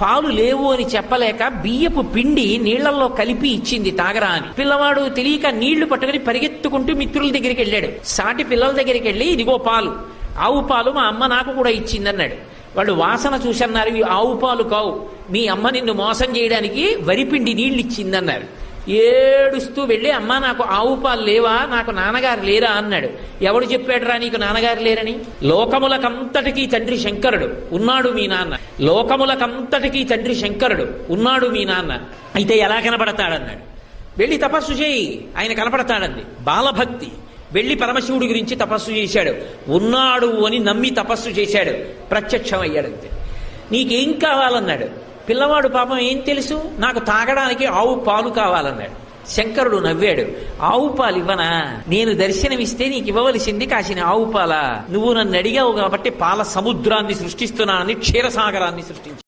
పాలు లేవు అని చెప్పలేక బియ్యపు పిండి నీళ్లలో కలిపి ఇచ్చింది తాగరా అని. పిల్లవాడు తెలియక నీళ్లు పట్టుకుని పరిగెత్తుకుంటూ మిత్రుల దగ్గరికి వెళ్ళాడు. సాటి పిల్లల దగ్గరికి వెళ్ళి, ఇదిగో పాలు, ఆవు పాలు మా అమ్మ నాకు కూడా ఇచ్చిందన్నాడు. వాళ్ళు వాసన చూసన్నారు, ఇవి ఆవు పాలు కావు, మీ అమ్మ నిన్ను మోసం చేయడానికి వరిపిండి నీళ్లు ఇచ్చిందన్నారు. ఏడుస్తూ వెళ్ళి, అమ్మ నాకు ఆవు పాలు లేవా, నాకు నాన్నగారు లేరా అన్నాడు. ఎవడు చెప్పాడురా నీకు నాన్నగారు లేరని? లోకములకంతటికీ తండ్రి శంకరుడు, ఉన్నాడు మీ నాన్న. లోకములకంతటికీ తండ్రి శంకరుడు, ఉన్నాడు మీ నాన్న. అయితే ఎలా కనపడతాడన్నాడు. వెళ్ళి తపస్సు చేయి, ఆయన కనపడతాడంది. బాలభక్తి. వెళ్ళి పరమశివుడి గురించి తపస్సు చేశాడు. ఉన్నాడు అని నమ్మి తపస్సు చేశాడు. ప్రత్యక్షం అయ్యాడంతే. నీకేం కావాలన్నాడు. పిల్లవాడు పాపం ఏం తెలుసు, నాకు తాగడానికి ఆవు పాలు కావాలన్నాడు. శంకరుడు నవ్వాడు. ఆవు పాలు ఇవ్వనా? నేను దర్శనమిస్తే నీకు ఇవ్వవలసింది కాసిన ఆవు పాల. నువ్వు నన్ను అడిగావు కాబట్టి పాల సముద్రాన్ని సృష్టిస్తున్నానని క్షీరసాగరాన్ని సృష్టించాను.